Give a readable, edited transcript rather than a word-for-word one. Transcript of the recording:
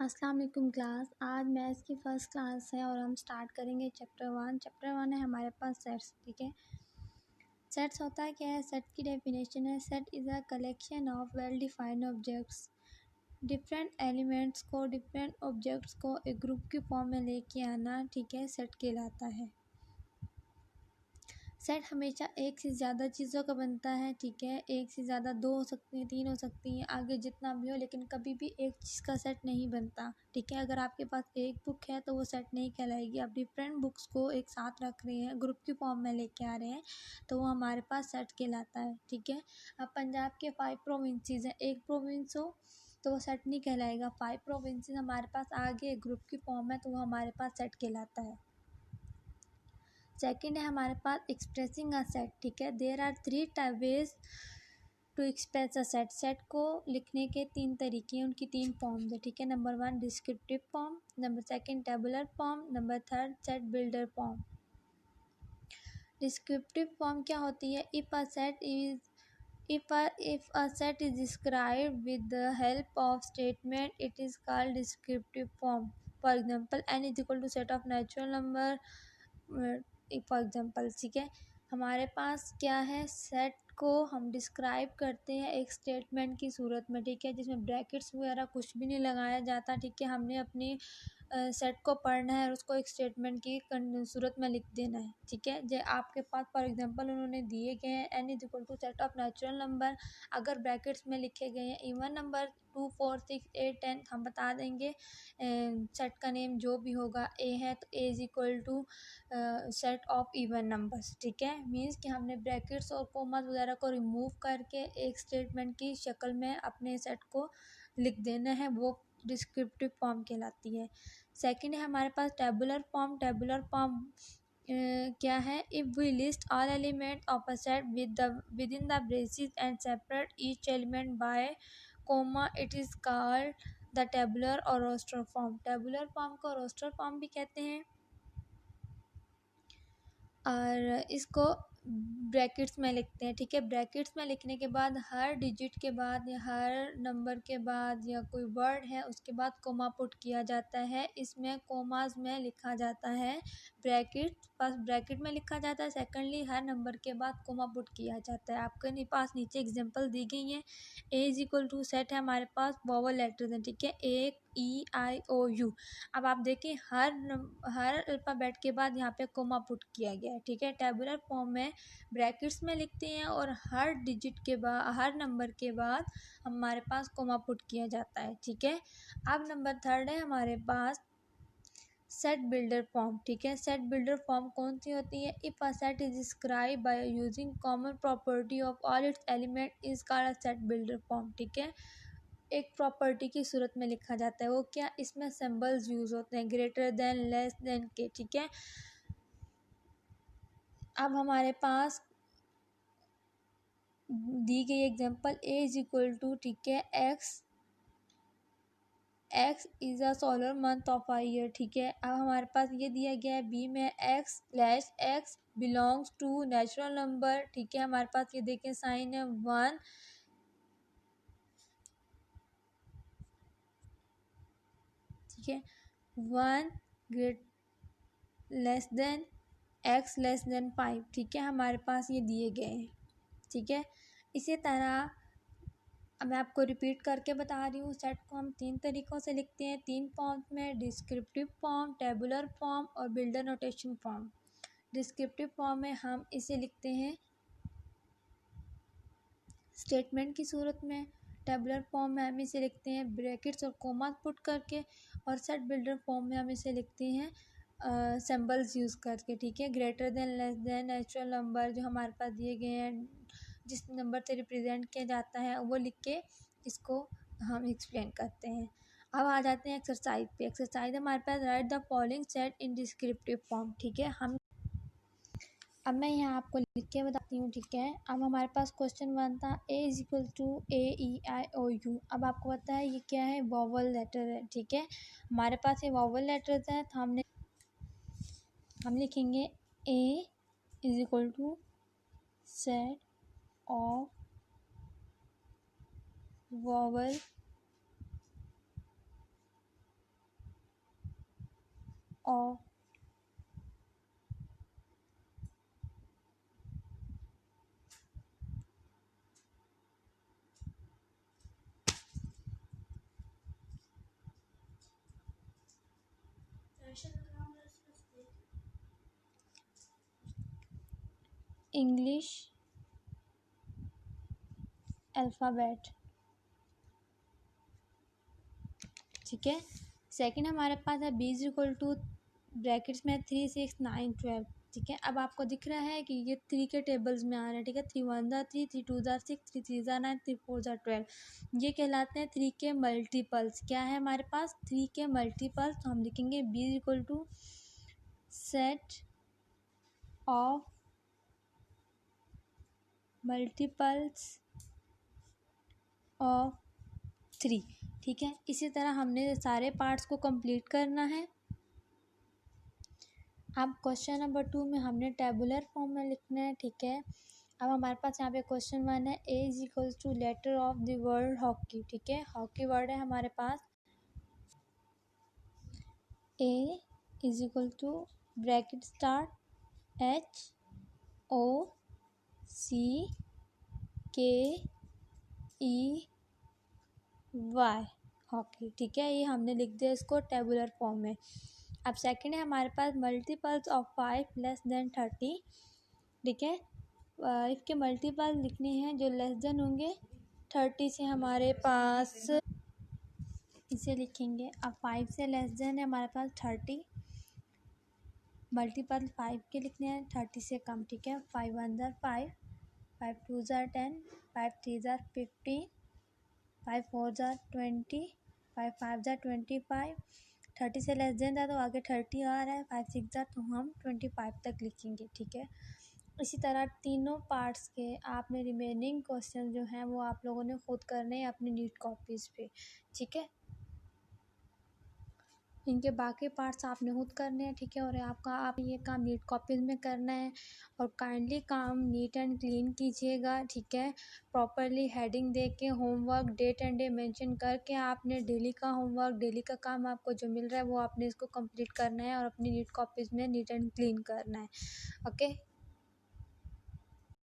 अस्सलाम वालेकुम क्लास। आज मैथ्स की फ़र्स्ट क्लास है और हम स्टार्ट करेंगे चैप्टर 1 है हमारे पास सेट्स। ठीक है, सेट्स होता है क्या है? सेट की डेफिनेशन है, set is a collection of well defined objects. Different elements को, डिफरेंट ऑब्जेक्ट्स को एक ग्रुप की फॉर्म में लेके आना, ठीक है, सेट कहलाता है। सेट हमेशा एक से ज़्यादा चीज़ों का बनता है। ठीक है, एक से ज़्यादा, दो हो सकती हैं, तीन हो सकती हैं, आगे जितना भी हो, लेकिन कभी भी एक चीज़ का सेट नहीं बनता। ठीक है, अगर आपके पास एक बुक है तो वो सेट नहीं कहलाएगी। आप डिफरेंट बुक्स को एक साथ रख रहे हैं, ग्रुप की फॉर्म में लेके आ रहे हैं, तो वो हमारे पास सेट कहलाता है। ठीक है, अब पंजाब के 5 प्रोविंसेस हैं, एक प्रोविंस हो तो वो सेट नहीं कहलाएगा। 5 प्रोविंसेस हमारे पास आगे ग्रुप की फॉर्म है तो वो हमारे पास सेट कहलाता है। सेकेंड है हमारे पास एक्सप्रेसिंग अ सेट। ठीक है, there are 3 ways to express a set. Set को लिखने के 3 तरीके हैं, उनकी 3 फॉर्म्स है। ठीक है, number 1 descriptive form, number 2 tabular form, number 3 set builder form. Descriptive form क्या होती है? If a set is described with the help of statement, it is called descriptive form. For example, n is equal to set of natural number. For example, ठीक है, हमारे पास क्या है, set को हम डिस्क्राइब करते हैं एक स्टेटमेंट की सूरत में। ठीक है, जिसमें ब्रैकेट्स वगैरह कुछ भी नहीं लगाया जाता। ठीक है, हमने अपनी सेट को पढ़ना है और उसको एक स्टेटमेंट की सूरत में लिख देना है। ठीक है, जो आपके पास फॉर एग्जांपल उन्होंने दिए गए हैं n is equal to set of natural number, अगर ब्रैकेट्स में लिखे गए हैं इवन नंबर 2, 4, 6, 8, 10, हम बता देंगे सेट का नेम जो भी होगा। ए है तो A is equal to set of even numbers. ठीक है, मीन्स कि हमने ब्रैकेट्स और कोमास वगैरह को रिमूव करके एक स्टेटमेंट की शक्ल में अपने सेट को लिख देना है, वो डिस्क्रिप्टिव फॉर्म कहलाती है। सेकंड है हमारे पास टेबुलर फॉर्म। टेबुलर फॉर्म क्या है? If we list all element of a set within the braces and separate each element by comma, it is called the tabular और रोस्टर फॉर्म। टेबुलर फॉर्म को roster form भी कहते हैं और इसको brackets में लिखते हैं। ठीक है, ब्रैकेट्स में लिखने के बाद हर डिजिट के बाद या हर नंबर के बाद या कोई वर्ड है उसके बाद कोमा पुट किया जाता है। इसमें कोमास में लिखा जाता है ब्रैकेट, फर्स्ट ब्रैकेट में लिखा जाता है, सेकंडली हर नंबर के बाद कोमा पुट किया जाता है। आपके पास नीचे एग्जांपल दी गई है। ए इज इक्वल टू सेट है हमारे पास वोवल लेटर्स हैं। ठीक है, ए ई आई ओ यू। अब आप देखिए हर अल्फ़ाबेट के बाद यहाँ पे कोमा पुट किया गया है। ठीक है, टेबुलर फॉर्म में ब्रैकेट्स में लिखते हैं और हर डिजिट के बाद, हर नंबर के बाद हमारे पास कोमा पुट किया जाता है। ठीक है, अब नंबर 3 है हमारे पास सेट बिल्डर फॉर्म। ठीक है, सेट बिल्डर फॉर्म कौन सी होती है? If a set is describe by using common property of all it's element is called a set builder form. ठीक है, एक प्रॉपर्टी की सूरत में लिखा जाता है, वो क्या? इसमें सिंबल्स यूज होते हैं, ग्रेटर देन, लेस देन के। ठीक है, अब हमारे पास दी गई example A is equal to, ठीक है, x is a solar month of a year. ठीक है, अब हमारे पास ये दिया गया है बी में x belongs to natural number. ठीक है, हमारे पास ये देखें साइन है 1। ठीक है, 1 great less than x less than 5। ठीक है, हमारे पास ये दिए गए हैं। ठीक है, इसी तरह अब मैं आपको रिपीट करके बता रही हूँ, सेट को हम 3 तरीक़ों से लिखते हैं, 3 फॉर्म्स में, डिस्क्रिप्टिव फॉर्म, टेबुलर फॉर्म और builder notation form. Descriptive form में हम इसे लिखते हैं स्टेटमेंट की सूरत में, टेबुलर फॉर्म में हम इसे लिखते हैं ब्रैकेट्स और कोमास पुट करके, और सेट बिल्डर फॉर्म में हम इसे लिखते हैं सिंबल्स यूज़ करके। ठीक है, greater than, less than, natural number जो हमारे पास दिए गए हैं, जिस नंबर से रिप्रेजेंट किया जाता है वो लिख के इसको हम एक्सप्लेन करते हैं। अब आ जाते हैं एक्सरसाइज पे। एक्सरसाइज हमारे पास write the following set in descriptive form. ठीक है, अब मैं यहाँ आपको लिख के बताती हूँ। ठीक है, अब हमारे पास क्वेश्चन 1 था A is equal to A E I O U. अब आपको पता है ये क्या है? वोवल लेटर है। ठीक है, हमारे पास ये वोवल लेटर्स हैं तो हम लिखेंगे A is equal to set of vowel of English alphabet। ठीक है। सेकंड हमारे पास है b is equal to brackets में 3 6 9 12। ठीक है। अब आपको दिख रहा है कि ये 3 के टेबल्स में आ रहा है। ठीक है। 3 1 ज़ा 3, 3 2 ज़ा 6, 3 3 ज़ा 9, 3 4 ज़ा 12। ये कहलाते हैं 3 के मल्टीपल्स। क्या है हमारे पास 3 के मल्टीपल्स, तो हम लिखेंगे b is equal to set of multiples of 3। ठीक है। इसी तरह हमने सारे पार्ट्स को कंप्लीट करना है। अब क्वेश्चन नंबर 2 में हमने टेबुलर फॉर्म में लिखना है। ठीक है। अब हमारे पास यहाँ पे क्वेश्चन 1 है a is equals to letter of the word hockey. ठीक है। हॉकी वर्ड है हमारे पास a is equal to bracket start HOCKEY hockey. ठीक है। ये हमने लिख दिया इसको टेबुलर फॉर्म में। अब सेकंड है हमारे पास मल्टीपल्स ऑफ 5 लेस देन 30। ठीक है। इसके मल्टीपल लिखने हैं जो लेस देन होंगे 30 से। हमारे पास इसे लिखेंगे। अब 5 से लेस देन है हमारे पास 30। मल्टीपल 5 के लिखने हैं 30 से कम। ठीक है। 5 1 ज़ा 5, 5 2 ज़ा 10, 5 3 ज़ा 15, 5 4 ज़ा 20, 5 5 ज़ा 25। 30 से लेस देन था तो आगे 30 आ रहा है। 5 6 ज़ा तो हम 25 तक लिखेंगे। ठीक है। इसी तरह तीनों पार्ट्स के आपने रिमेनिंग क्वेश्चन जो हैं वो आप लोगों ने खुद करने हैं अपनी नीट कॉपीज़ पे। ठीक है। इनके बाकी पार्ट्स आपने खुद करने हैं। ठीक है। और आप ये काम नीट कॉपीज़ में करना है और काइंडली काम नीट एंड क्लीन कीजिएगा। ठीक है। प्रॉपरली हेडिंग दे के homework date and day mention करके आपने डेली का होमवर्क, डेली का काम आपको जो मिल रहा है वो आपने इसको कंप्लीट करना है और अपनी नीट कॉपीज़ में नीट एंड क्लीन करना है। ओके।